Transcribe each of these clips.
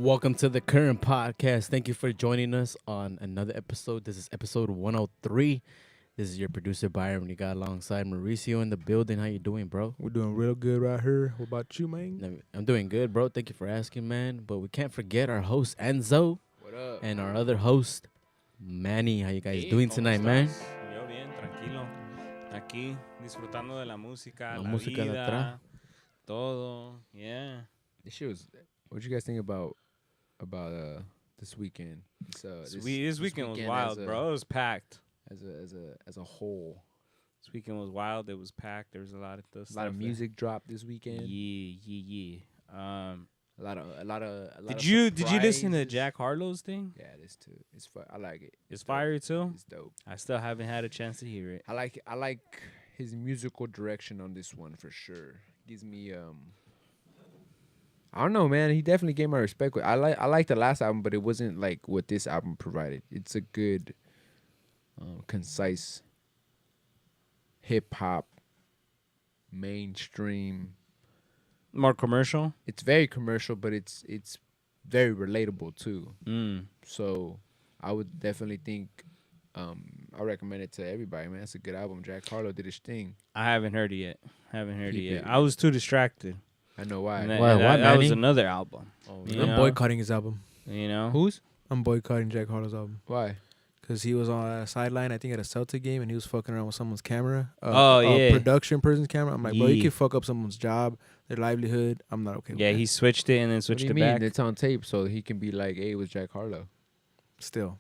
Welcome to the current podcast. Thank you for joining us on another episode. This is episode 103. This is your producer Byron. We got alongside Mauricio in the building. How you doing, bro? We're doing real good right here. What about you, man? I'm doing good, bro. Thank you for asking, man. But we can't forget our host Enzo. What up? And our other host Manny. How you guys doing tonight, man? Yo bien, tranquilo. Aquí disfrutando de la música, La la música de vida, atrás. todo. Yeah. This shit was. What you guys think about this weekend? This weekend was wild, bro. It was packed. As a whole, This weekend was wild. It was packed. There was a lot of stuff. a lot of music dropped this weekend. Yeah. A lot of. Did you listen to surprises. Jack Harlow's thing? Yeah, this too. It's I like it. It's fire too. It's dope. I still haven't had a chance to hear it. I like his musical direction on this one for sure. Gives me I don't know, man. He definitely gave my respect. I like the last album, but it wasn't like what this album provided. It's a good, concise, hip hop, mainstream. More commercial. It's very commercial, but it's very relatable too. So I would definitely think I recommend it to everybody, man. It's a good album. Jack Harlow did his thing. I haven't heard it yet. Keep it. I was too distracted. I know why. And Why, that was Manny? another album. Oh, You I'm know? boycotting his album. You know? Who's? I'm boycotting Jack Harlow's album Why? because he was on a sideline, I think, at a Celtic game, and he was fucking around with someone's camera. Yeah. Production person's camera. I'm like, bro, you Yeah. can fuck up someone's job, their livelihood. I'm not okay with Yeah, that. he switched it and then What switched do you it mean? back. It's on tape, so he can be like, "Hey, it was Jack Harlow." Still.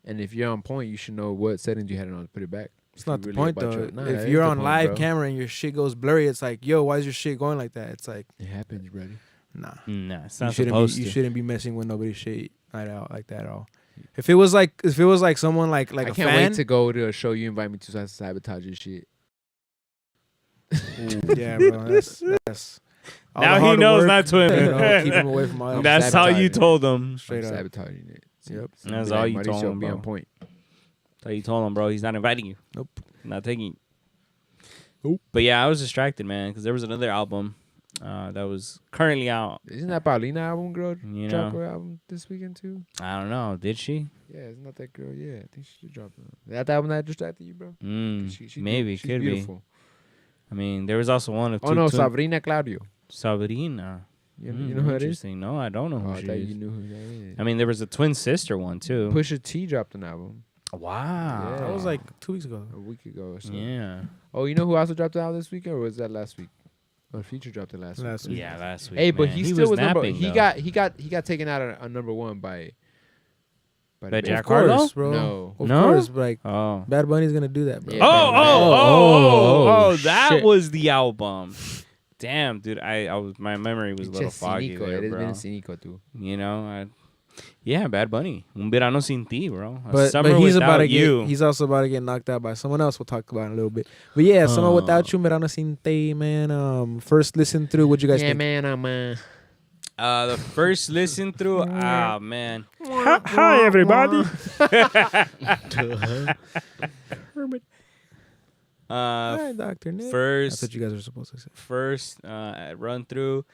And if you're on point, you should know what settings you had it on to put it back. It's If not you the really point, about though. your- Nah, that If is you're the on point, live bro. camera and your shit goes blurry, it's like, yo, why is your shit going like that? It's like, It happens, brother. nah. Nah, it's You not shouldn't supposed be. You to. shouldn't be messing with nobody's shit night out like that at all. If it was like someone like I a can't fan, wait to go to a show you invite me to, so I sabotage your shit. yeah, bro, that's all the Now he hard knows work, not to you know, keep him away from all that. That's how you sabotaging. told him. Straight I'm up. sabotaging it. Yep. That's be all like, you told Mauricio, him, be bro. on point. So you told him, bro, he's not inviting you. Nope. Not taking you. Nope. But yeah, I was distracted, man, because there was another album that was currently out. Isn't that Paulina album girl You drop know, her album this weekend too? I don't know. Did she? Yeah, isn't that that girl? Yeah, I think she dropped it. That the album that distracted you, bro? Maybe, she's could beautiful. be. I mean, there was also one of Oh no, Sabrina Claudio. Sabrina. You know who it is? Interesting. No, I don't know Oh, who I she thought is. you knew who that is. I mean, there was a twin sister one too. Pusha T dropped an album Wow. Yeah. That was like 2 weeks ago. a week ago or so. Yeah. Oh, you know who also dropped it out this weekend, or was that last week? Or Future dropped it last Last week. week. Yeah, last week. Hey, but man. he still was number. napping, He though. got taken out of number one by. By the Jack Of course, Harlow? bro. No. Of No? course, like Oh. Bad Bunny's gonna do that, bro. Yeah. Oh, that shit. was the album. Damn, dude, my memory was a little foggy there, Eres bro. bien cínico, tú. You know, yeah, Bad Bunny. Un verano sin ti, bro. A But summer he's without about to you. get he's also about to get knocked out by someone else. We'll talk about it in a little bit. But yeah, Summer Without You, Verano Sin Te, man. First listen through, what you guys think? man, The first listen through, man. Hi everybody. Hi, Dr. Nick. That's First what you guys are supposed to say. run through.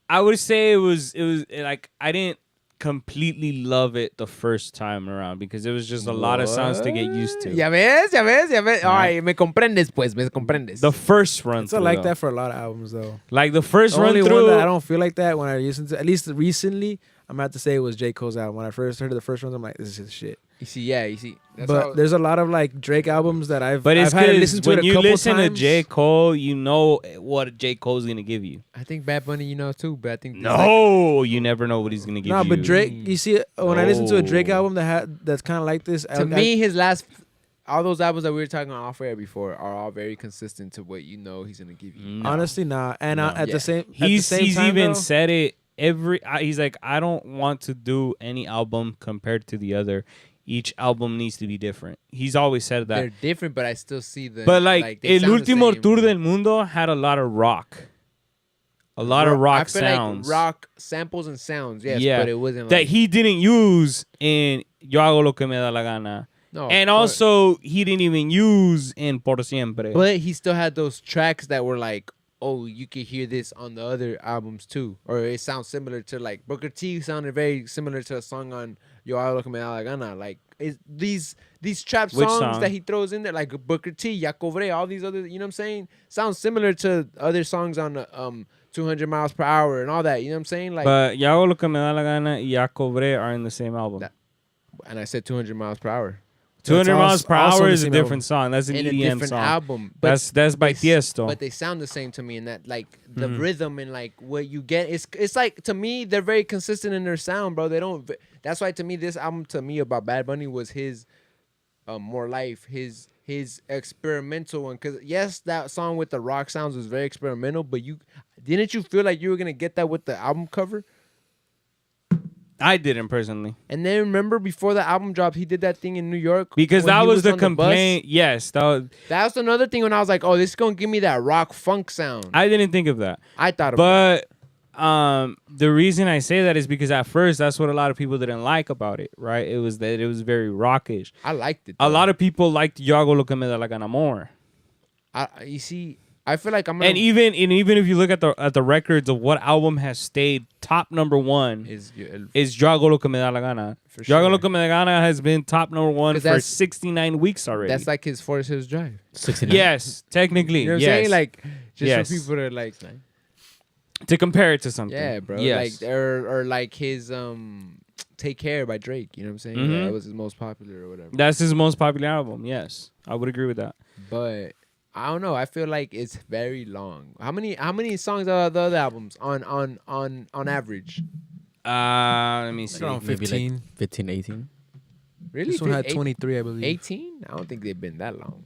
I would say it was like I didn't completely love it the first time around because it was just a lot of sounds to get used to. Ya ves. Ay, me comprendes, pues, me comprendes. The first run It's through. like though. that for a lot of albums, though. Like the first The run only through. one that I don't feel like that when I listen to, at least recently, I'm gonna have to say it was J. Cole's album. When I first heard the first ones, I'm like, this is his shit. You see. That's But how- there's a lot of like Drake albums that I've But had to it's listen because to it when a you couple listen to times. J. Cole, you know what J. Cole's gonna give you. I think Bad Bunny, you know, too, but I think there's No, you never know what he's gonna give you. No, but Drake, you see, when I listen to a Drake No. album that's kind of like this, to me, his last, all those albums that we were talking off air before are all very consistent to what you know he's gonna give you. No. honestly, nah. And No. at Yeah. the same, He's time, even though, said it he's like, I don't want to do any album compared to the other. Each album needs to be different. He's always said that. They're different, but I still see the. But like they El sound the Último same. Tour del Mundo had a lot of rock. A lot of rock I feel sounds. like rock samples and sounds, yes, Yeah. but it wasn't that like, he didn't use in Yo Hago Lo Que Me Da La Gana. no, And but- also, he didn't even use in Por Siempre. but he still had those tracks that were like oh, you could hear this on the other albums too, or it sounds similar to like Booker T sounded very similar to a song on Yo Hablo Con Mi Da La Gana. Like these trap Which songs song? that he throws in there, like Booker T, Ya Cobré, all these other, you know what I'm saying, sounds similar to other songs on 200 miles per hour and all that. You know what I'm saying? Like, But Ya Hago Lo Que Me Da La Gana y Ya Cobré are in the same album. That- and I said 200 miles per hour 200 That's miles per also hour the is a same different album. song. That's an in a EDM different song. album. That's by they s- Tiesto. But they sound the same to me, and that like the rhythm and like what you get, it's like, to me they're very consistent in their sound, bro. They don't. That's why to me this album to me about Bad Bunny was his More Life, his experimental one. Because yes, that song with the rock sounds was very experimental, but you feel like you were gonna get that with the album cover? I didn't personally. And then remember before the album dropped, he did that thing in New York Because when that he was the on bus. complaint. Yes, That's another thing when I was like, oh, this is gonna give me that rock funk sound. I didn't think of that. I thought about it. But the reason I say that is because at first that's what a lot of people didn't like about it, right? It was that it was very rockish. I liked it. A lot of people liked Yo Hago Lo Que Me Da La Gana more. You see, I feel like I'm gonna And even if you look at the records of what album has stayed top number one is Yo Hago Lo Que Me Da La Gana. For Yo Hago Lo sure. Que Me Da La Gana has been top number one 'Cause for that's- 69 weeks already. that's like his Forest Hills Drive. 69. yes, technically. You know what I'm yes. saying? Like just Yes. for people to like, to compare it to something. yeah, bro. Yes. Like or like his Take Care by Drake. You know what I'm saying? Mhm. Yeah, that was his most popular or whatever. That's his most popular album. Yes, I would agree with that. But I don't know. I feel like it's very long. How many songs are the other albums on average? Let me see. Around Maybe 15. like 15, 18. Really? This one had Eight- 23, I believe. 18? I don't think they've been that long.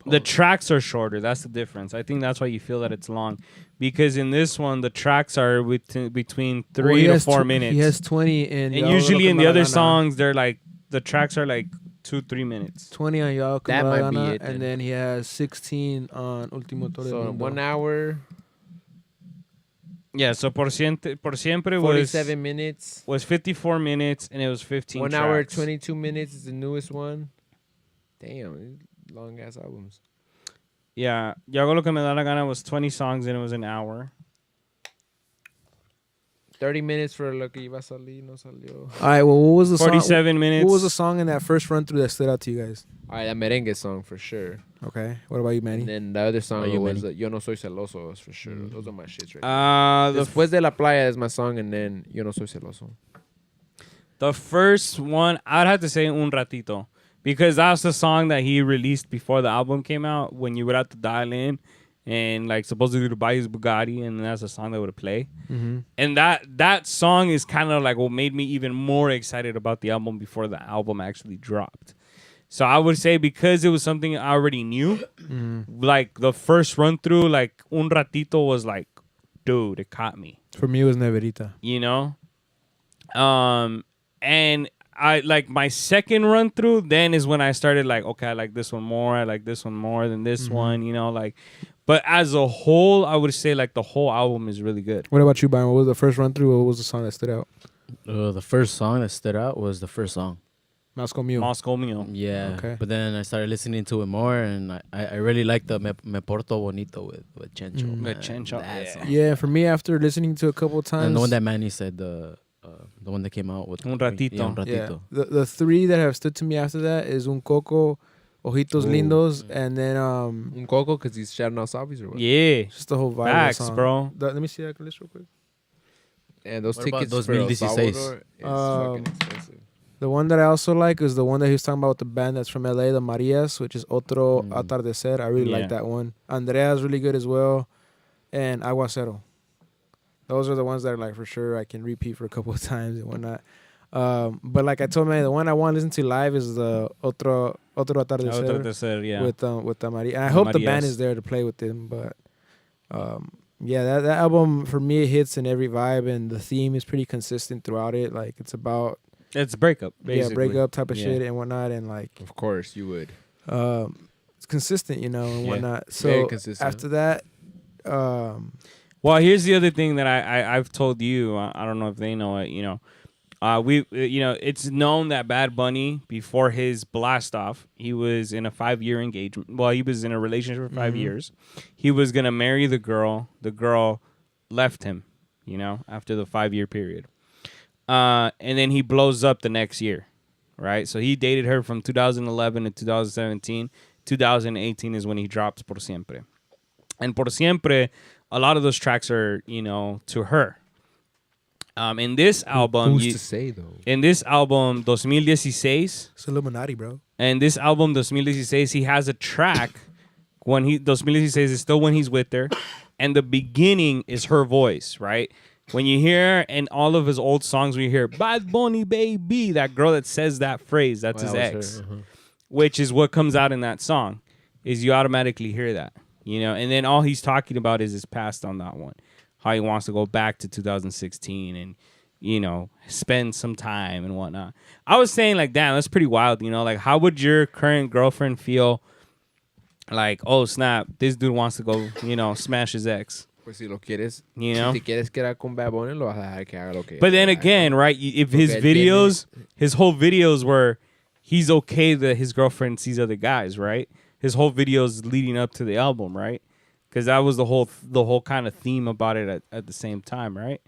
The tracks are shorter. That's the difference. I think that's why you feel that it's long, because in this one the tracks are between 3 to 4 minutes. He has 20 in. and usually in the other songs, they're like the tracks are like 2-3 minutes. 20 on Yo That might be Hago it then. and then he has 16 on Último Toro. So 1 hour, Yeah. So por siempre 47 minutes. was 54 minutes, and it was 15. 1 hour, tracks. 22 minutes is the newest one. Damn, long ass albums. Yeah. Yo Hago Lo Que Me Da La Gana was 20 songs, and it was an hour. 30 minutes for Lo Que Iba a Salir, No Salió. All right, well, what was the 47 song? minutes. What was the song in that first run through that stood out to you guys? All right, that merengue song for sure. Okay. What about you, Manny? And then the other song Are you was Manny? Yo No Soy Celoso for sure. Those are my shits right now. The Después de la playa is my song, and then Yo No Soy Celoso. The first one, I'd have to say Un Ratito, because that's the song that he released before the album came out, when you would have to dial in and like supposedly to buy his Bugatti, and that's the song that would play. Mm-hmm. And that song is kind of like what made me even more excited about the album before the album actually dropped. So I would say, because it was something I already knew, like the first run through, like Un Ratito was like, dude, it caught me. For me, it was Neverita. You know? And I like my second run through, then is when I started like, okay, I like this one more. I like this one more than this one, you know, like, but as a whole, I would say like the whole album is really good. What about you, Byron? What was the first run through? What was the song that stood out? The first song that stood out was the first song. Moscow Mule. Moscow Mule. Yeah. Okay. But then I started listening to it more, and I really liked the Me Porto Bonito with Chencho. Mm. man. With Chencho, That yeah. song. Yeah, for me, after listening to it a couple of times. And the one that Manny said, the one that came out with Un Ratito. Yeah, Un Yeah. Ratito. The three that have stood to me after that is Un Coco, Ojitos Ooh. Lindos, and then Un Coco, because he's shouting out Sabis or what? Yeah. just the whole vibe Facts, of the song. bro. Let me see that list real quick. And those What about tickets those for El 2016? Salvador is Um, fucking expensive. The one that I also like is the one that he was talking about with the band that's from LA, the Marias, which is Otro Atardecer. I really Yeah. like that one. Andrea's really good as well. And Aguacero. Those are the ones that are like for sure I can repeat for a couple of times and whatnot. But like I told me, the one I want to listen to live is the Otro Atardecer Yeah. with the Maria. And I hope the band Marias. is there to play with them. But yeah, that album for me it hits in every vibe, and the theme is pretty consistent throughout it. Like it's about It's breakup, basically. breakup type of Yeah. shit and whatnot, and like Of course, you would. it's consistent, you know, and Yeah. whatnot. Very So consistent. after that, Well, here's the other thing that I've told you. I don't know if they know it. You know, It's known that Bad Bunny, before his blast off, he was in a 5-year engagement. Well, he was in a relationship for 5 years. He was gonna marry the girl. The girl left him, after the 5-year period. And then he blows up the next year, right? So he dated her from 2011 to 2017. 2018 is when he drops Por Siempre. And Por Siempre, a lot of those tracks are, to her. In this album, Who's to say though? in this album, 2016, It's Illuminati, bro. and this album, 2016, he has a track 2016 is still when he's with her, and the beginning is her voice, right? When you hear in all of his old songs, when you hear Bad Bunny baby, that girl that says that phrase, that's his ex, which is what comes out in that song, is you automatically hear that, and then all he's talking about is his past on that one. How he wants to go back to 2016 and, spend some time and whatnot. I was saying, like, damn, that's pretty wild, Like, how would your current girlfriend feel like, oh, snap, this dude wants to go, smash his ex? Pues si lo quieres, You know? si te quieres quedar con Bad Bunny, lo vas a dejar que haga lo que But then haga. again, right, if his Porque él videos, his whole videos were, he's okay that his girlfriend sees other guys, right? His whole videos leading up to the album, right? Because that was the whole kind of theme about it at the same time, right?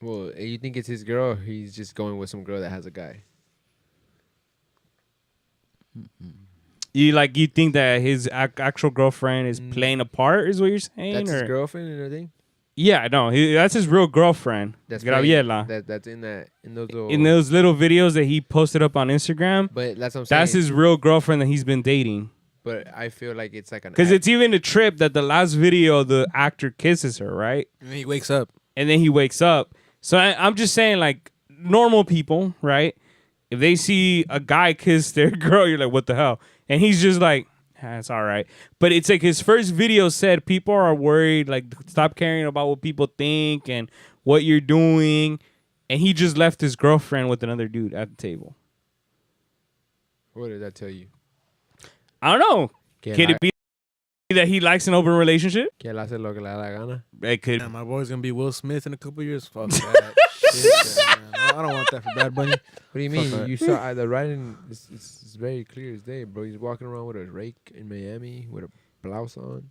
Well, you think it's his girl? Or he's just going with some girl that has a guy. You think that his actual girlfriend is playing a part, is what you're saying? That's his or? girlfriend and everything. Yeah, no, that's his real girlfriend. That's Graviela. That's in those little. In those little videos that he posted up on Instagram, But that's what I'm saying. that's his real girlfriend that he's been dating. But I feel like it's like an. Because it's even a trip that the last video, the actor kisses her, right? And he wakes up. And then he wakes up. So I'm just saying, like, normal people, right? If they see a guy kiss their girl, you're like, what the hell? And he's just like, it's all right. But it's like his first video said people are worried, like, stop caring about what people think and what you're doing. And he just left his girlfriend with another dude at the table. What did that tell you? I don't know. Could it be that he likes an open relationship? Que él hace lo que le da la gana. It could. Yeah, my boy's gonna be Will Smith in a couple years. Fuck that shit, man. I don't want that for Bad Bunny. What do you mean? Fuck that. You saw the writing is very clear as day, bro. He's walking around with a rake in Miami with a blouse on.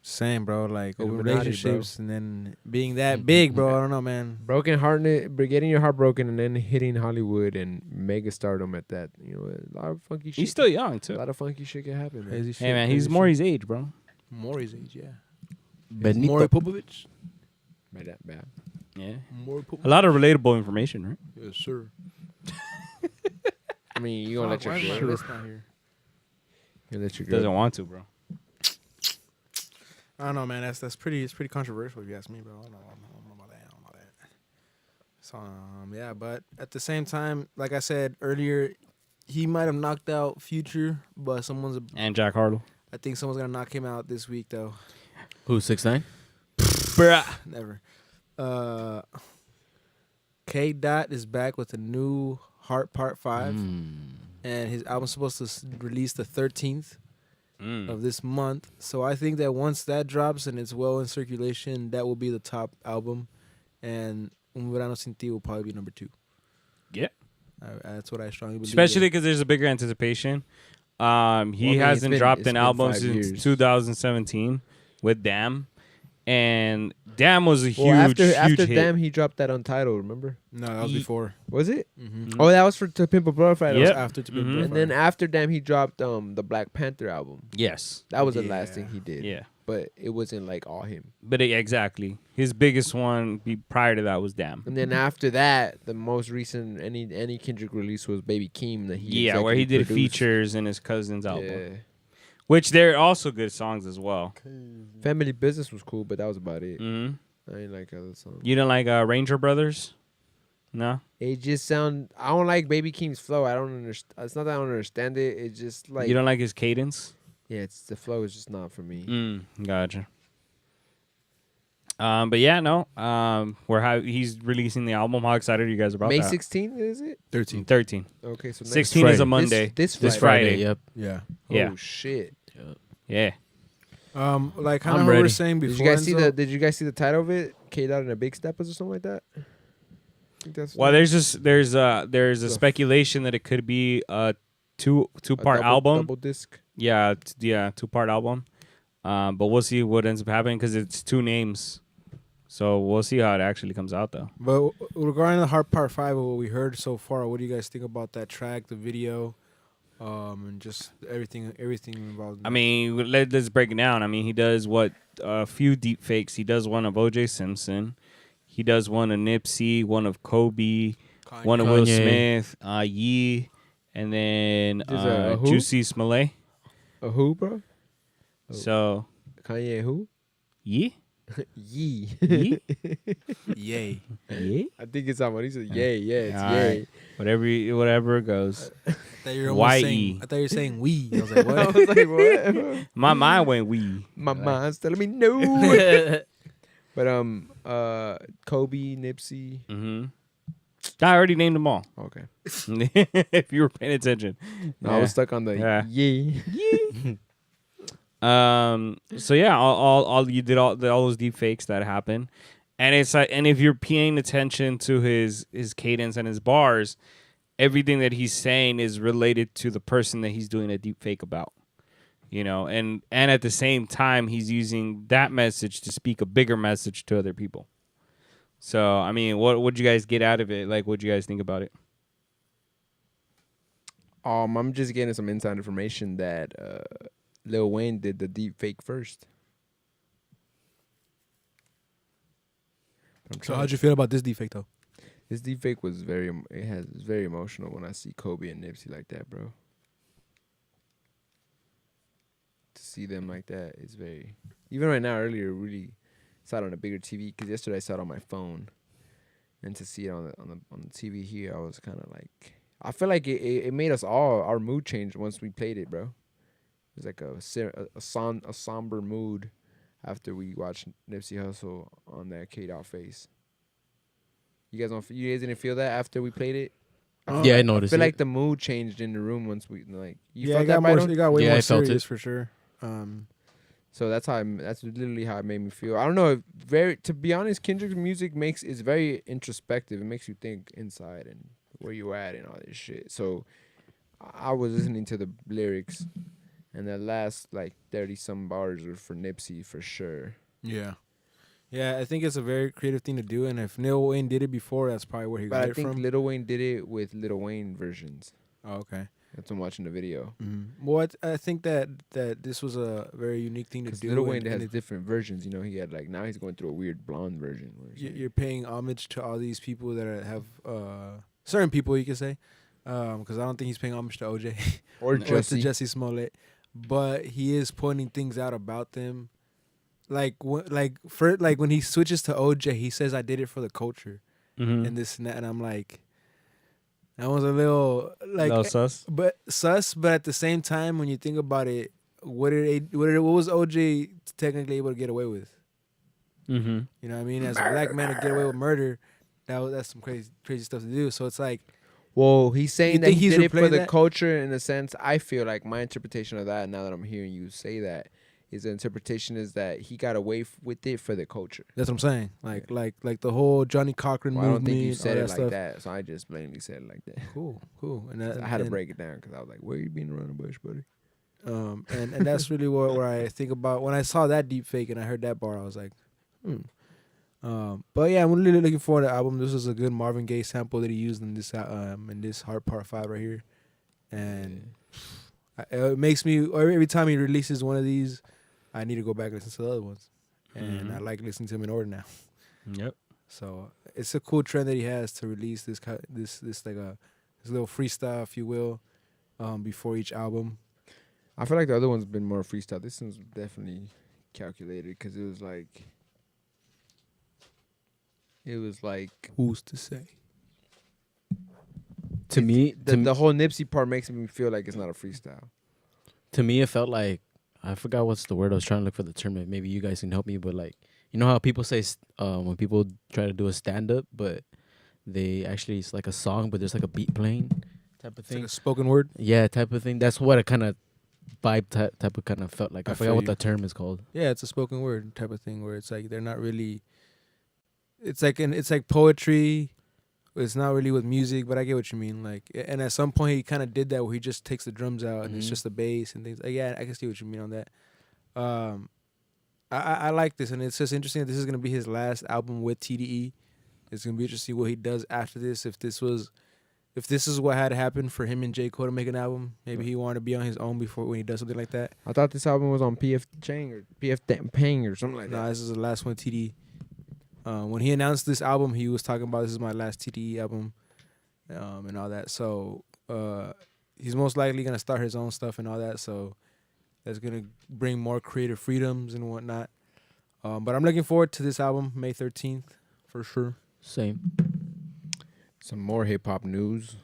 Same, bro. Like open Illuminati, relationships and then being that big, bro. I don't know, man. Broken heart, getting your heart broken, and then hitting Hollywood and mega stardom at that. A lot of funky shit. He's still young, a too. lot of funky shit can happen, man. Crazy shit. Hey, man, he's crazy Maury's age, bro. shit. Maury's age, yeah. Benito. Maury Popovich. By that bad. Yeah. Maury Popovich. A lot of relatable information, right? Yes, sir. I mean, you gonna let your Why is my girl? list not here? You gonna let your girl? Doesn't want to, bro. I don't know, man. It's pretty controversial if you ask me, bro. I don't know about that. I don't know about that. So yeah, but at the same time, like I said earlier, he might have knocked out Future, but And Jack Harlow. I think someone's gonna knock him out this week though. Who, 6ix9ine? Bruh. Never. K Dot is back with a new Heart Part 5, and his album's supposed to release the 13th of this month. So I think that once that drops and it's well in circulation, that will be the top album, and Un Verano Sin Ti will probably be number 2. Yeah. That's what I strongly believe. Especially because there's a bigger anticipation. He it's hasn't dropped it's an been album 5 since years. 2017 with Damn. And Damn was a huge, Well, after huge hit. Damn, he dropped that Untitled. Remember? No, that was before. Was it? Mm-hmm. Oh, that was for To Pimp a Butterfly. That was Yep. after To Be Mhm. Butterfly. And then after Damn, he dropped the Black Panther album. Yes. That was the last Yeah. thing he did. Yeah. But it wasn't like all him. But exactly. His biggest one prior to that was Damn. And then after that, the most recent any Kendrick release was Baby Keem that he Yeah, where he did executive produced. features in his cousin's album. Yeah. Which they're also good songs as well. Family Business was cool, but that was about it. hmm I ain't like other songs. You didn't like Ranger Brothers? No? It just sound. I don't like Baby Keem's flow. I don't understand. It's not that I don't understand it. It's just like You don't like his cadence? yeah. It's the flow is just not for me. Gotcha. But yeah, no. He's releasing the album. How excited are you guys about May that? 16th is it? 13. 13. Okay, so next 16 is a Friday. Monday. This This Friday. Friday. Yep. Yeah. Yeah. Oh shit! Yeah. Like kind I'm of what we ready. were saying before. Did you guys see Enzo, Did you guys see the title of it? K'd out in a big steppers or something like that. I think that's Well, there's a The- speculation that it could be a two-part album. double disc. Yeah, 2-part album. But we'll see what ends up happening because it's 2 names. So we'll see how it actually comes out, though. But regarding the Heart Part 5, what we heard so far, what do you guys think about that track, the video, and just everything involved? I mean, let's break it down. I mean, he does a few deep fakes. He does one of O.J. Simpson. He does one of Nipsey, one of Kobe, Kanye. one of Will Kanye. Smith, Yee, and then There's a who? Juicy Smollett. A who, bro? Oh. So, Kanye who? Yee? Yee. Yee? Yay. Yee? I think it's someone. He said, "Yay, yeah, it's All yay." right. Whatever it goes. I thought you were Y-E. saying, I thought you were saying we. I was like, I what? was like, "What?" My mind went wee. My mind's telling me no. But Kobe, Nipsey. Mm-hmm. I already named them all. Okay. If you were paying attention. No, I was stuck on the Yeah. yay. So yeah, all you did all those deep fakes that happen, and it's like, and if you're paying attention to his cadence and his bars, everything that he's saying is related to the person that he's doing a deep fake about, you know, and at the same time he's using that message to speak a bigger message to other people. So I mean, what'd you guys get out of it? Like, what'd you guys think about it? I'm just getting some inside information that Lil Wayne did the deep fake first. So how'd you feel about this defect, though? This deep fake was it's very emotional when I see Kobe and Nipsey like that, bro. To see them like that is very. Even right now, earlier, really saw it on a bigger TV because yesterday I saw it on my phone, and to see it on the TV here, I was kind of like, I feel like it made us all our mood change once we played it, bro. It was like a somber mood after we watched Nipsey Hussle on that K-Dot face. You guys didn't feel that after we played it? Yeah, I I noticed. feel it. like the mood changed in the room once we like. You Yeah, felt it got that, more. Byron? It got way Yeah, more I felt serious it. for sure. So that's literally how it made me feel. I don't know. To be honest, Kendrick's music is very introspective. It makes you think inside and where you at and all this shit. So I was listening to the lyrics, and the last like 30 some bars were for Nipsey for sure. Yeah. Yeah, I think it's a very creative thing to do, and if Lil Wayne did it before, that's probably where he But got I it think from. Lil Wayne did it with Lil Wayne versions. Oh, okay. That's what I'm watching the video. Mm-hmm. Well, I think that this was a very unique thing to Because do. Lil Wayne and has it- different versions. You know, he had like now he's going through a weird blonde version. Where it's like- you're paying homage to all these people that have certain people, you could say, because I don't think he's paying homage to OJ or or to Jussie. Jesse Smollett, but he is pointing things out about them. Like when he switches to OJ, he says, "I did it for the culture," Mm-hmm. and this and that, and I'm like, that was a little like, No sus. but sus. But at the same time, when you think about it, what was OJ technically able to get away with? Mm-hmm. You know what I mean? As a black man to get away with murder, that's some crazy stuff to do. So it's like, Well, he's saying You that think he he's did it for replaying the that? culture in a sense. I feel like my interpretation of that, now that I'm hearing you say that, is the interpretation is that he got away with it for the culture. that's what I'm saying. Like the whole Johnny Cochran Well, I movement. don't think you said all it like stuff. that, so I just blatantly said it like that. Cool. And I had to break it down because I was like, "Where you being around the bush, buddy?" And that's really where I think about when I saw that deep fake and I heard that bar, I was like, but yeah, I'm really looking forward to the album. This is a good Marvin Gaye sample that he used in this Heart Part 5 right here, and it makes me every time he releases one of these, I need to go back and listen to the other ones, and I like listening to him in order now. Yep. So it's a cool trend that he has to release this little freestyle, if you will, before each album. I feel like the other one's been more freestyle. This one's definitely calculated because it was like Who's to say? To me, the whole Nipsey part makes me feel like it's not a freestyle. to me, it felt like I forgot what's the word. I was trying to look for the term. Maybe you guys can help me. But like, you know how people say when people try to do a stand up, but they actually it's like a song, but there's like a beat playing type of It's like thing. a spoken word. Yeah, type of thing. That's what it kind of vibe type of kind of felt like. I I forgot feel what you. the term is called. Yeah, it's a spoken word type of thing where it's like they're not really it's like poetry. It's not really with music, but I get what you mean. Like, and at some point he kind of did that where he just takes the drums out and it's just the bass and things. Yeah, I can see what you mean on that. I like this, and it's just interesting that this is gonna be his last album with TDE. It's gonna be interesting what he does after this. If this is what had happened for him and J. Cole to make an album, maybe he wanted to be on his own before when he does something like that. I thought this album was on PF Chang or PF Pang or something like that. Nah, this is the last one TDE. When he announced this album, he was talking about this is my last TDE album, and all that. So he's most likely gonna start his own stuff and all that. So that's gonna bring more creative freedoms and whatnot. But I'm looking forward to this album, May 13th, for sure. Same. Some more hip hop news.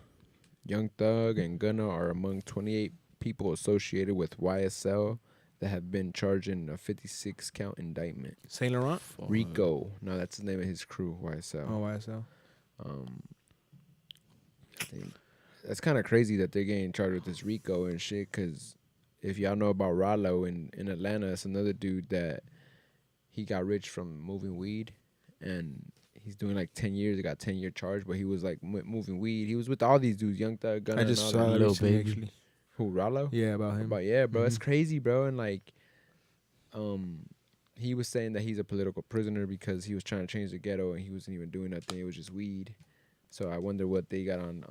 Young Thug and Gunna are among 28 people associated with YSL that have been charged in a 56 count indictment. Saint Laurent? Rico. No, that's the name of his crew, YSL. Oh, YSL. I think that's kind of crazy that they're getting charged with this Rico and shit, because if y'all know about Rollo in Atlanta, it's another dude that he got rich from moving weed, and he's doing like 10 years. He got 10-year charge, but he was like moving weed. He was with all these dudes, Young Thug, Gunna, I just and saw all that that. recently, Baby. actually. Who, Rollo? Yeah, about him. But yeah, bro, it's crazy, bro. And like, he was saying that he's a political prisoner because he was trying to change the ghetto and he wasn't even doing nothing. It was just weed. So I wonder what they got on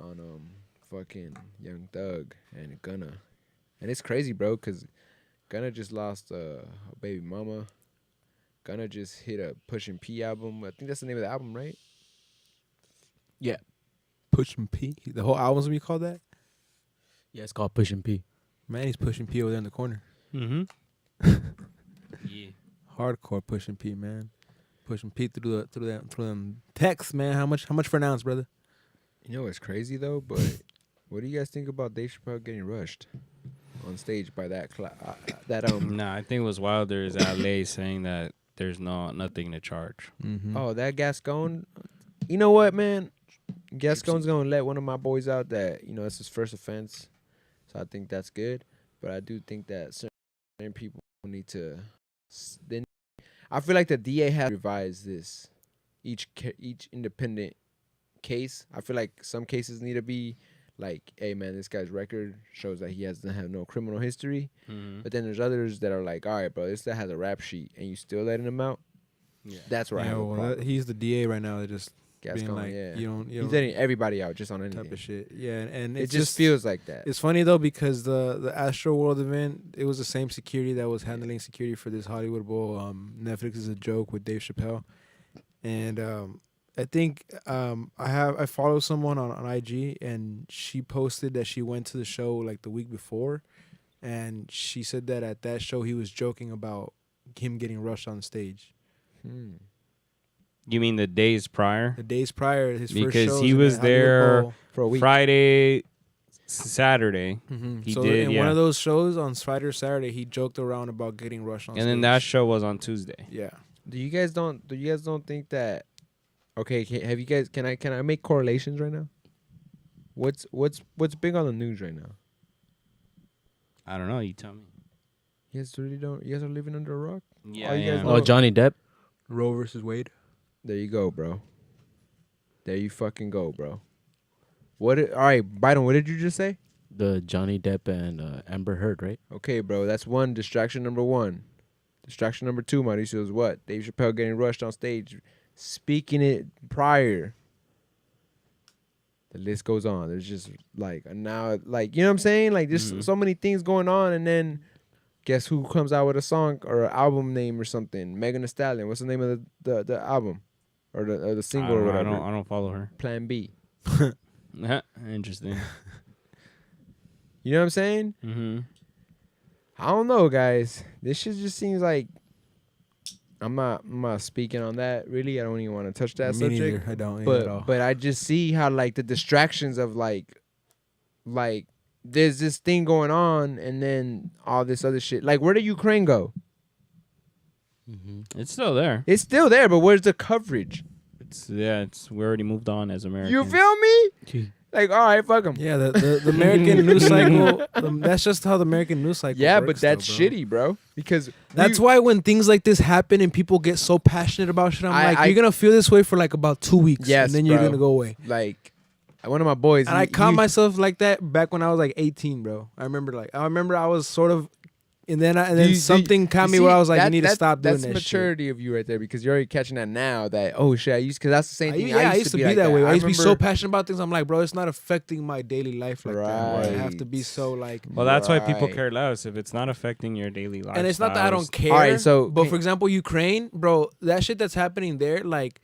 fucking Young Thug and Gunna. And it's crazy, bro, because Gunna just lost a baby mama. Gunna just hit a Pushin' P album. I think that's the name of the album, right? Yeah. Pushing P. The whole album's gonna be called that? Yeah, it's called Push and P. Man, he's pushing P over there in the corner. Mm-hmm. Yeah. Hardcore pushing P, man. Pushing P through them texts, man. How much for an ounce, brother? You know what's crazy, though? But what do you guys think about Dave Chappelle getting rushed on stage by that Nah, I think it was Wilder's LA saying that there's nothing to charge. Mm-hmm. Oh, that Gascon. You know what, man? Gascon's gonna let one of my boys out that, you know, it's his first offense. So I think that's good. But I do think that certain people need to. Then I feel like the DA has to revise this. Each independent case. I feel like some cases need to be like, hey man, this guy's record shows that he doesn't have no criminal history. Mm-hmm. But then there's others that are like, all right, bro, this guy has a rap sheet and you still letting him out. Yeah. That's where I have a problem. He's the DA right now. That just being Gascon, like, yeah. you don't He's letting everybody out just on anything. type of shit. Yeah, and It just feels like that. It's funny though because the Astro World event, it was the same security that was handling security for this Hollywood Bowl. Netflix is a joke with Dave Chappelle, and I think I follow someone on IG and she posted that she went to the show like the week before, and she said that at that show he was joking about him getting rushed on stage. You mean the days prior? The days prior, his first Because shows he in the was Hollywood there Bowl. For a week. Friday, Saturday, he So did, in yeah. one of those shows on Friday or Saturday, he joked around about getting rushed on and stage. then that show was on Tuesday. Yeah. Do you guys don't think that? Okay, have you guys? Can I make correlations right now? What's big on the news right now? I don't know. You tell me. You guys really don't. You guys are living under a rock. Yeah, Oh, you guys yeah. know- Oh, Johnny Depp. Roe versus Wade. There you go, bro. There you fucking go, bro. All right, Biden. What did you just say? The Johnny Depp and Amber Heard, right? Okay, bro. That's one distraction. Number one. Distraction number two, Mauricio, is what? Dave Chappelle getting rushed on stage, speaking it prior. The list goes on. There's just like now, like, you know what I'm saying? Like there's so many things going on, and then guess who comes out with a song or an album name or something? Megan Thee Stallion. What's the name of the album or the single or whatever? I don't follow her. Plan B. Interesting. You know what I'm saying? Mm-hmm. I don't know, guys. This shit just seems like I'm not speaking on that really. I don't even want to touch that Me subject. neither. I don't at all. But I just see how like the distractions of like there's this thing going on and then all this other shit. Like where did Ukraine go? It's still there. It's still there, but where's the coverage? We already moved on as Americans. You feel me? Like, all right, fuck them. Yeah, the American news cycle. That's just how the American news cycle. Yeah, works, but that's though, bro. shitty, bro. Because That's why when things like this happen and people get so passionate about shit, I'm I- like, you're gonna feel this way for like about 2 weeks, Yes, and then you're bro. gonna go away. like one of my boys, And I caught myself like that back when I was like 18, bro. I remember I was sort of, and then something caught me where I was like, you need to stop doing that's that maturity of you right there, because you're already catching that now. That oh shit, I used because that's the same shit. thing. I used to be that way. I used to be so remember- passionate about things. I'm like, bro, it's not affecting my daily life like that. Where I have to be Right. so like. Well, that's why people Right. care less if it's not affecting your daily life. And it's not that I don't care. All right, so but for example, Ukraine, bro, that shit that's happening there, like,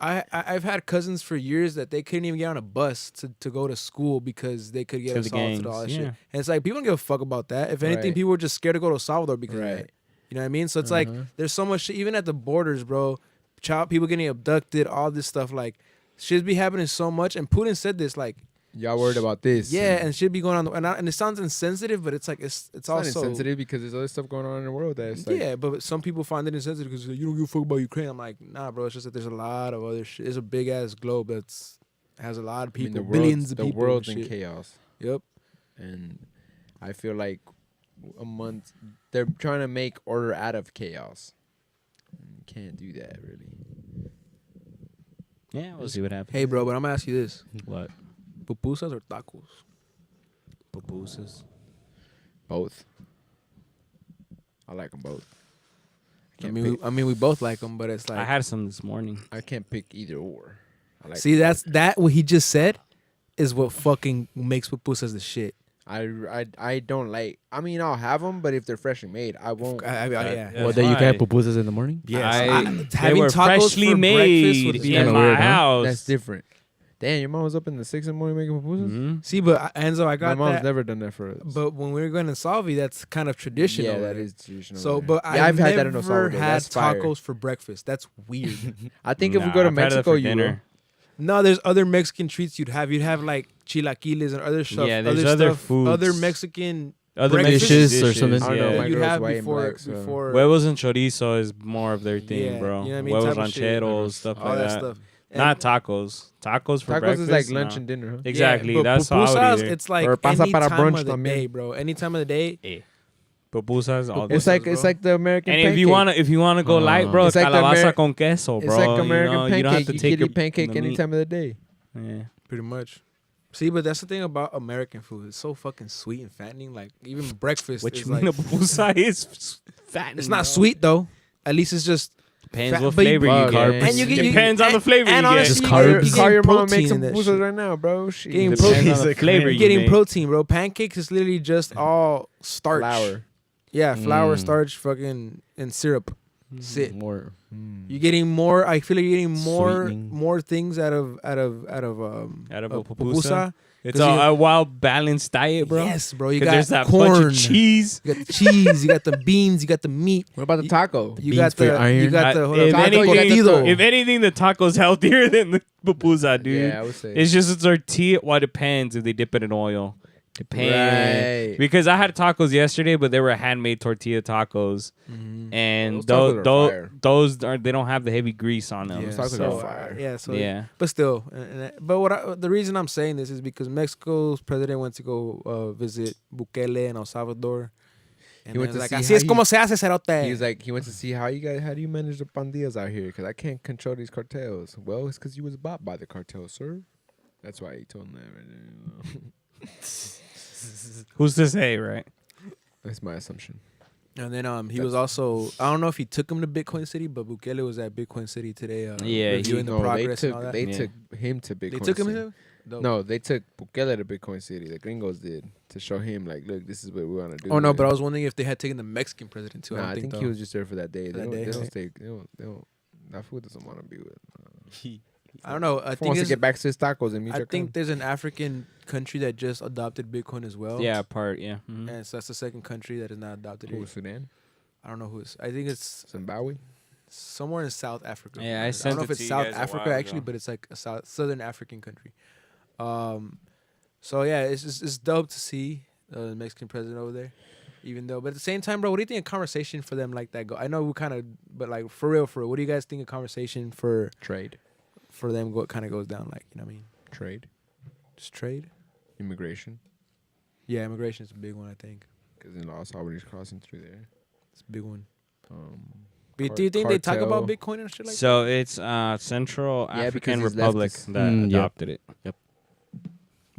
I've had cousins for years that they couldn't even get on a bus to go to school because they could get To the assaulted and gangs, all that yeah. shit. And it's like people don't give a fuck about that. If anything, Right. people were just scared to go to El Salvador because of Right. that. You know what I mean? So it's like there's so much shit, even at the borders, bro. People getting abducted, all this stuff, like shit be happening so much. And Putin said this, like, y'all worried about this. yeah, and shit be going on, and it sounds insensitive, but it's like it's it's not also insensitive because there's other stuff going on in the world that's like, yeah, but some people find it insensitive because you don't give a fuck about Ukraine. I'm like, nah, bro. It's just that there's a lot of other shit. It's a big ass globe that's has a lot of I mean, people, the billions of the people. world's and in shit. chaos, Yep. and I feel like a month they're trying to make order out of chaos. You can't do that, really. Yeah, we'll see what happens. Hey, bro, but I'm gonna ask you this: What? pupusas or tacos? Pupusas. Both. I like them both. I mean, we both like them, but it's like, I had some this morning. I can't pick either or. I like see, that's what he just said is what fucking makes pupusas the shit. I don't like. I mean, I'll have them, but if they're freshly made, I won't. Yeah. That's Well, then you can have why. pupusas in the morning. Yes. They having were tacos freshly for breakfast made would It's be in kinda my weird, huh? house. That's different. Damn, your mom was up in the 6 in the morning making pupusas. Mhm. See, but Enzo, I got My mom's that. never done that for us. But when we were going to Salvi, that's kind of traditional. yeah, that there. is traditional. So, there. but yeah, I've had that in El never Salvador. had That's fire. tacos for breakfast. That's weird. I think if we Nah, go to I've had it Mexico, for you will. dinner. No, there's other Mexican treats you'd have. You'd have like chilaquiles and other stuff. Yeah, there's other stuff, foods. other Mexican Other breakfast Mexican dishes or something. I don't know, Yeah. my you'd girl's have white and before black, so- before Huevos and chorizo is more of their thing, Yeah, bro. you know what I mean? Huevos Type of shit. rancheros, stuff all like that that. stuff. And- Not tacos. Tacos for Tacos breakfast. is like lunch no. and dinner, huh? yeah, Exactly. but That's how I would pupusas, eat it. it's like Or pasa any para time brunch of the también. day, bro. Any time of the day. Eh. Pupusas all day. It's like bro. it's like the American. And pancake. if you wanna go light, bro, It's like the calabaza con queso, bro. It's like American you know, pancake. you don't have to take can your eat pancake the any meat. time of the day. Yeah. Pretty much. See, but that's the thing about American food. It's so fucking sweet and fattening. Like even breakfast What is you like mean a pupusa is fattening? it's not bro? sweet though. At least it's just Depends fat- what but you- flavor you Fuck, get. yeah. and you get Depends on the flavor and you get. honestly, Just you carbs. get- you Call get your mom and protein make some in that pupusas shit. right now, bro. Shit. Getting Depends protein. on the flavor you Getting make. protein, bro. Pancakes is literally just all starch. Flour. Yeah, flour, Mm. starch, fucking, and syrup. Sit. More. You're getting more. I feel like you're getting more Sweetening. things out of Out of a pupusa? It's 'Cause a well balanced diet, bro. Yes, bro. You 'Cause got there's that corn, bunch of cheese. you got the cheese, you got the beans, you got the meat, What about the taco? you Beans got for the iron. you got the hold If up, Taco, you got anything, the tortilla. if anything, the taco's healthier than the pupusa, dude. Yeah, I would say. It's just a tortilla. Well, it depends if they dip it in oil. Depends. Right. Because I had tacos yesterday, but they were handmade tortilla tacos, Mhm. and Those tacos are those fire. those are they don't have the heavy grease on them. Yeah, tacos so, are fire. yeah, so Yeah. but still, but the reason I'm saying this is because Mexico's president went to go visit Bukele in El Salvador. And He went then to like, see así how es como se hace, cerote. He was like, he went to see how do you manage the pandillas out here? Because I can't control these cartels. Well, it's because you was bought by the cartel, sir. That's why he told him that right there. Who's to say, right? That's my assumption. And then he was also, I don't know if he took him to Bitcoin City, but Bukele was at Bitcoin City today. Yeah, reviewing the No, progress and all that. they Yeah. took him to Bitcoin They took him City. to? Dope. No, they took Bukele to Bitcoin City. The gringos did to show him like, look, this is what we want to do. Oh no, with but it. I was wondering if they had taken the Mexican president too. Nah, I think he though. was just there for that day. For They that don't, day, they don't right? stay. They don't. That fool doesn't want to be with. I don't know. I He think wants to it's- get back to his tacos and I Michoacan. think there's an African country that just adopted Bitcoin as well. Yeah, part. Yeah. Mhm. And so that's the second country that has not adopted Who, it. Sudan, I don't know who it's. I think it's Zimbabwe. somewhere in South Africa. Yeah, I I sent don't know it if it's to you South guys a Africa while actually, ago. but it's like a southern African country. So yeah, it's dope to see the Mexican president over there. Even though, but at the same time, bro, what do you think a conversation for them like that go? I know we kind of, but like for real, what do you guys think a conversation for Trade. them kind of goes down like? You know what I mean? Trade. Just trade. Immigration. Yeah, immigration is a big one. I think Because in all somebody's crossing through there. it's a big one. Car- Do you think they talk about cartel. Bitcoin and shit like So it's Central Yeah, because African he's Republic leftist. that Yeah. adopted it. that?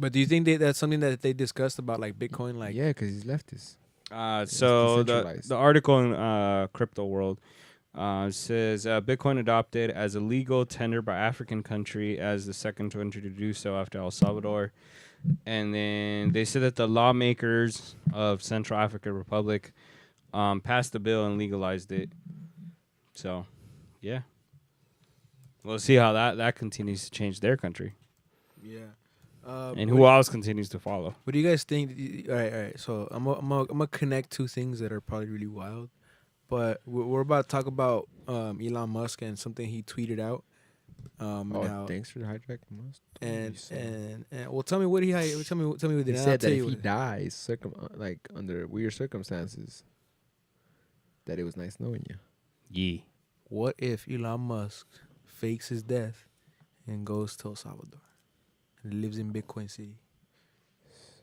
But do you think that's something that they discussed about like Bitcoin? Like, Yeah, because he's leftist. So decentralized. the article in Crypto World says Bitcoin adopted as a legal tender by African country as the second country to do so after El Salvador. And then they said that the lawmakers of Central African Republic passed the bill and legalized it. So, yeah. We'll see how that continues to change their country. yeah. And who else continues to follow. What do you guys think? All right. So I'm gonna connect two things that are probably really wild, but we're about to talk about Elon Musk and something he tweeted out. Now, Thanks for hijacking us. and well, tell me what he tell me what He did. said that if he dies, like under weird circumstances, that it was nice knowing you. Yeah. What if Elon Musk fakes his death and goes to El Salvador and lives in Bitcoin City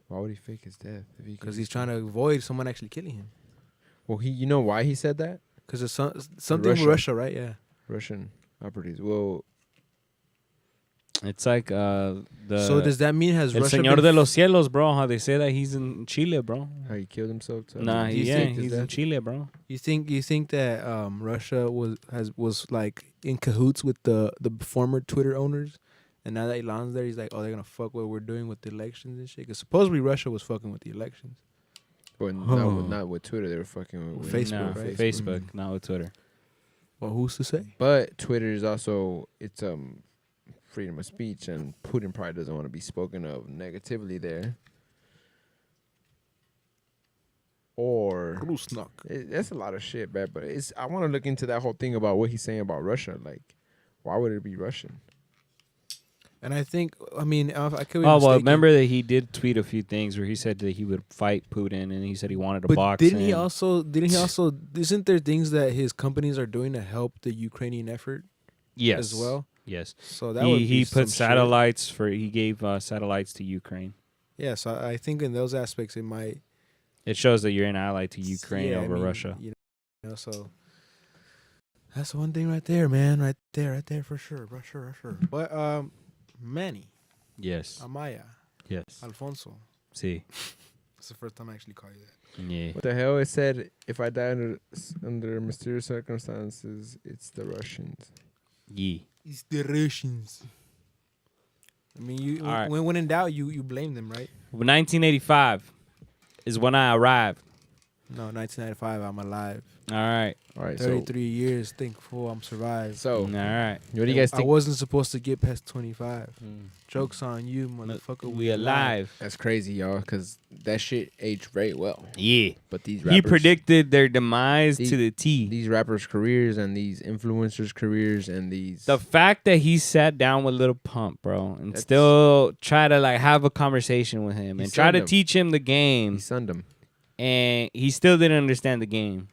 Why would he fake his death? because he's trying to avoid someone actually killing him? Well, you know why he said that? Because it's something with Russia. Russia, right? Yeah. Russian properties. Well, It's like the So does that mean has El Russia Señor been de los Cielos, bro. How they say that he's in Chile, bro. how he killed himself. Nah, Do you yeah, think he's in Chile, bro. You think that Russia was like in cahoots with the former Twitter owners, and now that Elon's there, he's like, oh, they're gonna fuck what we're doing with the elections and shit. Because supposedly Russia was fucking with the elections. But not with Twitter. They were fucking with Facebook, No, right? Facebook, not with Twitter. Well, who's to say? But Twitter is also it's freedom of speech, and Putin probably doesn't want to be spoken of negatively there. Or that's a lot of shit, man. But I want to look into that whole thing about what he's saying about Russia. Like, why would it be Russian? And I think, I mean, I could be Oh well, mistaken, remember that he did tweet a few things where he said that he would fight Putin, and he said he wanted to but box. didn't he him. also? Isn't there things that his companies are doing to help the Ukrainian effort Yes, as well? Yes, So that would be he some put shit. satellites he gave satellites to Ukraine. Yeah, so I think in those aspects it might. It shows that you're an ally to Ukraine Yeah, I over mean, Russia. You know, so that's one thing right there, man. Right there for sure. But Manny, Yes, Amaya, yes. Alfonso. See, That's the first time I actually call you that. yeah. What the hell? It said if I die under mysterious circumstances, it's the Russians. Yeah. It's the Russians. I mean, you All right. when in doubt, you blame them, right? 1985 is when I arrived. No, 1995. I'm alive. All right. All right, 33 years. Thankful I'm survived. so All right. what do you guys I think? wasn't supposed to get past 25. Jokes on you, motherfucker. We alive. That's crazy, y'all, because that shit aged very well. Yeah. But these rappers, He predicted their demise These- to the T. these rappers' careers and these influencers' careers and these. The fact that he sat down with Lil Pump, bro, and That's- still try to like have a conversation with him He and try sunned to him. teach him the game, he sunned them. and he still didn't understand the game.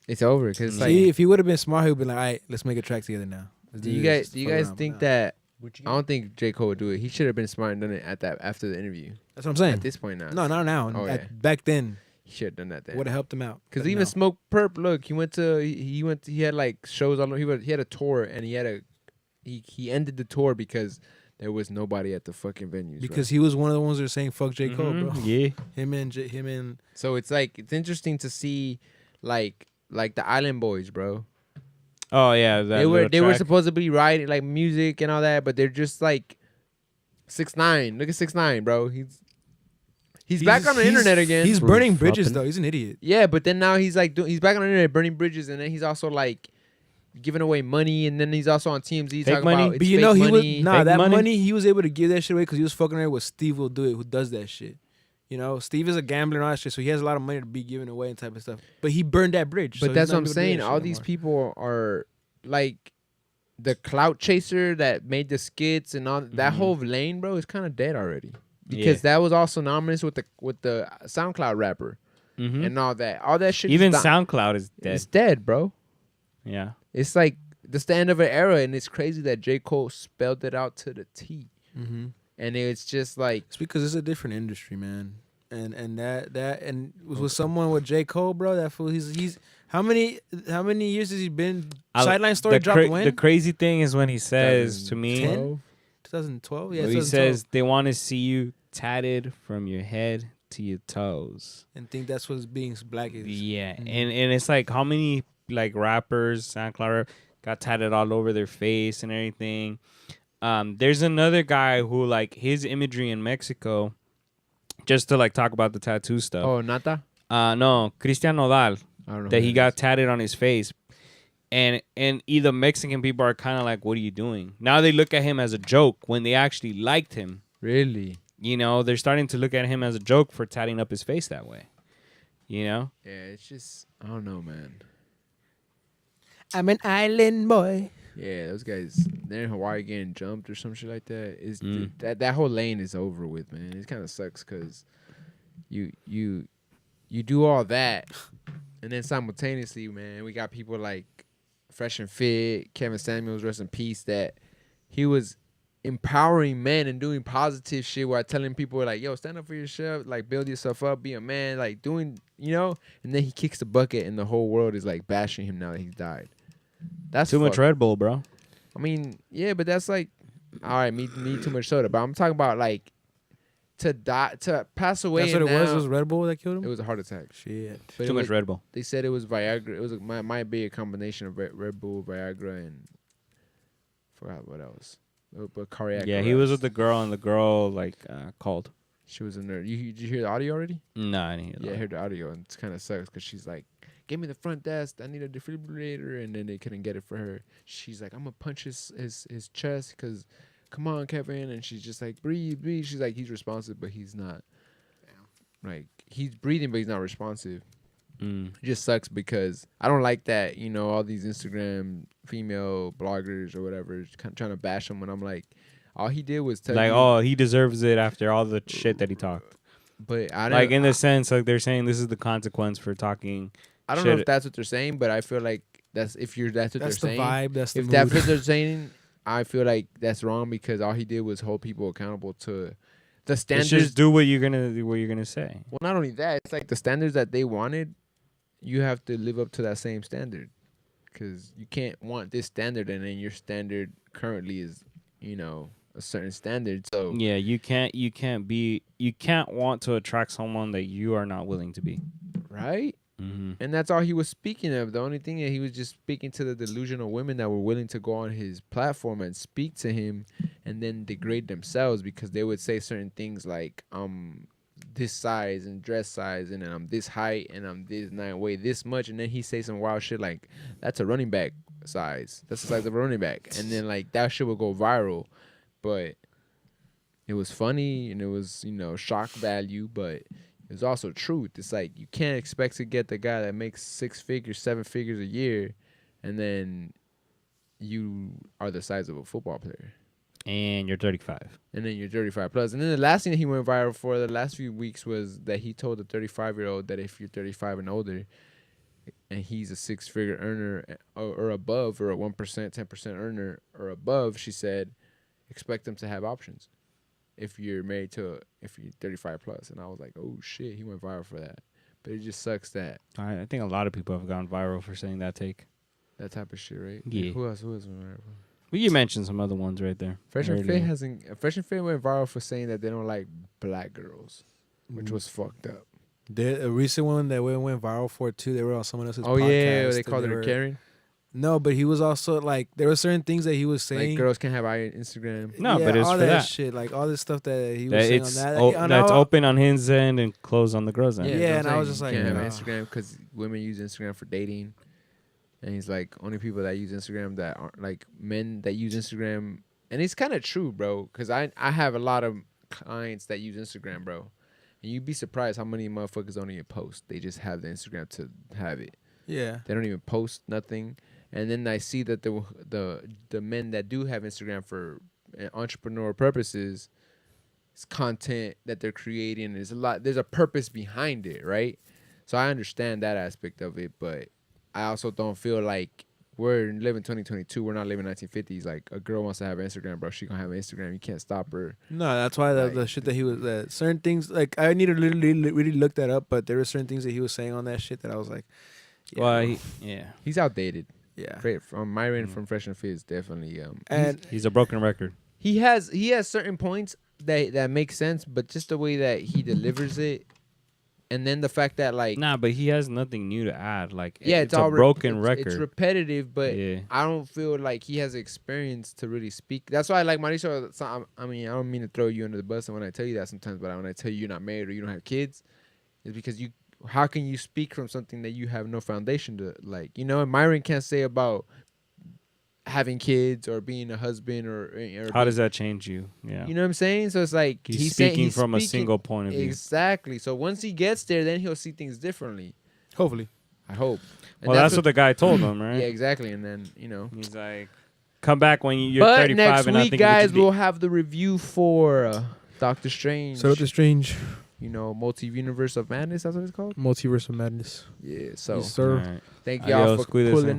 It's over because Yeah. See, if he would have been smart, he would be like, all right, let's make a track together now. Let's do you this. guys Fuck around, think but that? I don't think J. Cole would do it. He should have been smart and done it after the interview. That's what I'm saying. At this point now, No, not now. Oh, yeah. Back then, he should have done that then. would have helped him out. Because But even no. Smoke Perp, look, he had like shows all over. He had a tour and he ended the tour because there was nobody at the fucking venues. Because he was one of the ones that were saying fuck J. Cole, bro. Yeah. Him and so it's like it's interesting to see like the Island Boys, bro. Oh yeah. They were supposed to be writing like music and all that, but they're just like 6ix9ine. Look at 6ix9ine, bro. He's back on the internet again. He's burning Flopping. bridges though. He's an idiot. Yeah, but then now he's like he's back on the internet burning bridges, and then he's also like giving away money, and then he's also on TMZ talking money? about it's But you fake know he money. was Fake that money? money he was able to give that shit away because he was fucking around with Steve will do it who does that shit. You know, Steve is a gambler and all that shit, so he has a lot of money to be giving away and type of stuff. But he burned that bridge. But so that's he's what not I'm able to do saying. that All shit these anymore. people are like the clout chaser that made the skits and all that Mhm. whole lane, bro, is kind of dead already. Because that was also synonymous with the SoundCloud rapper Mhm. and all that. All that shit. Even is SoundCloud is dead. It's dead, bro. Yeah. It's like the end of an era, and it's crazy that J. Cole spelled it out to the T. Mm-hmm. and it's just like It's because it's a different industry, man. And that with someone with J. Cole, bro, that fool, he's how many years has he been? Sideline Story dropped when? The crazy thing is when he says to me, 2012. 2012. Yeah, when he 2012. says they want to see you tatted from your head to your toes. And think that's what's being black is. Yeah, Mhm. and it's like how many like rappers, SoundCloud, got tatted all over their face and everything. There's another guy who like his imagery in Mexico, just to like talk about the tattoo stuff. Oh, Nata. No, Cristian Nodal, I don't know that who he got tatted on his face. And either Mexican people are kind of like, what are you doing? Now they look at him as a joke when they actually liked him. Really? You know, they're starting to look at him as a joke for tatting up his face that way. You know? Yeah, it's just I don't know, man. I'm an island boy. Yeah, those guys, they're in Hawaii getting jumped or some shit like that. Is Mm. that whole lane is over with, man. It kind of sucks because you do all that, and then simultaneously, man, we got people like Fresh and Fit, Kevin Samuels, rest in peace, that he was empowering men and doing positive shit while telling people like, yo, stand up for yourself, like build yourself up, be a man, like doing, you know, and then he kicks the bucket and the whole world is like bashing him now that he's died. That's Too much fucked. Red Bull, bro. I mean, yeah, but that's like, all right, me too much soda. But I'm talking about like to die, to pass away. That's what it now, was. It was Red Bull that killed him. It was a heart attack. Shit. But Too much Red Bull. They said it was Viagra. It was might be a combination of Red Bull, Viagra, and forgot what else. But cardiac. Yeah, he was arrest. with the girl, and the girl like called. She was a nerd. Did you hear the audio already? No, I didn't hear that. Yeah, I heard the audio, and it kind of sucks because she's like, "Give me the front desk. I need a defibrillator," and then they couldn't get it for her. She's like, "I'm gonna punch his chest because, come on, Kevin," and she's just like, "Breathe, breathe." She's like, "He's responsive, but he's not." Like he's breathing, but he's not responsive. Mm. It just sucks because I don't like that. You know, all these Instagram female bloggers or whatever kind of trying to bash him when I'm like, all he did was tell Like, you, oh, he deserves it after all the shit that he talked. but I Like don't, in the sense, like they're saying this is the consequence for talking. I don't know shit. if that's what they're saying, but I feel like that's what That's they're the saying. vibe. That's the If mood. that's what they're saying, I feel like that's wrong because all he did was hold people accountable to the It's standards. just do what you're gonna say. Well, not only that, it's like the standards that they wanted, you have to live up to that same standard. Because you can't want this standard and then your standard currently is, you know, a certain standard. So Yeah, you can't want to attract someone that you are not willing to be. right? Mm-hmm. And that's all he was speaking of. The only thing that he was just speaking to the delusional women that were willing to go on his platform and speak to him and then degrade themselves because they would say certain things like, this size and dress size and I'm this height and I'm this and I weigh this much, and then he say some wild shit like, that's a running back size. That's the size of a running back. And then like that shit would go viral. But it was funny and it was, you know, shock value, but it's also truth. It's like you can't expect to get the guy that makes 6 figures, 7 figures a year, and then you are the size of a football player, And you're 35. and then you're 35 plus. And then the last thing that he went viral for the last few weeks was that he told a 35-year-old that if you're 35 and older, and he's a 6-figure earner or above, or a 1%, 10% earner or above, she said, expect them to have options. If you're 35 plus. And I was like, oh shit, he went viral for that. But it just sucks that I think a lot of people have gone viral for saying that take. that type of shit, right? Yeah. Like, who else went viral? Well, you mentioned some other ones right there. Fresh and earlier. Fit went viral for saying that they don't like black girls, which was fucked up. A recent one that went viral for too. They were on someone else's Oh podcast. yeah, they and called her were- Karen. No, but he was also like, there were certain things that he was saying. Like girls can't have Instagram. No, but it's all for that. shit, like all this stuff that he was That saying it's on that. that's And I- open on his end and closed on the girl's end. Yeah, you know what and I'm I was saying? just You like, can't have nah. Instagram because women use Instagram for dating, and he's like, only people that use Instagram that aren't like men that use Instagram, and it's kind of true, bro. Because I have a lot of clients that use Instagram, bro, and you'd be surprised how many motherfuckers don't even post. They just have the Instagram to have it. Yeah. They don't even post nothing. And then I see that the men that do have Instagram for entrepreneur purposes, it's content that they're creating. There's a purpose behind it, right? So I understand that aspect of it, but I also don't feel like we're living 2022. We're not living 1950s. Like a girl wants to have Instagram, bro. She gonna have Instagram. You can't stop her. No, that's why the Like- shit that he was certain things like I need to really look that up, but there were certain things that he was saying on that shit that I was like, yeah, Well, bro. yeah, He's outdated. Yeah. From Myron from Fresh and Fit is definitely And he's a broken record. he has certain points that make sense, but just the way that he delivers it, and then the fact that like Nah, but he has nothing new to add. Like, yeah, it's all a broken it's record. It's repetitive, but Yeah. I don't feel like he has experience to really speak. That's why I like Mauricio. I mean, I don't mean to throw you under the bus, and when I tell you that sometimes, but when I tell you you're not married or you don't have kids, it's because you. How can you speak from something that you have no foundation to, like, you know? And Myron can't say about having kids or being a husband or How does that change you? Yeah. you know what I'm saying? So it's like He's saying- speaking from a speaking- single point of view. Exactly. So once he gets there, then he'll see things differently. hopefully. I hope. And Well, that's what the guy told him, right? Yeah, exactly. And then He's like, come back when you're but 35 next and I week, think you guys, could be- we'll have the review for Doctor Strange. So Doctor Strange, You know, multi-universe of madness. That's what it's called. Multiverse of Madness. Yeah. So Yes, sir. All right. thank y'all Adios, for cuídense. pulling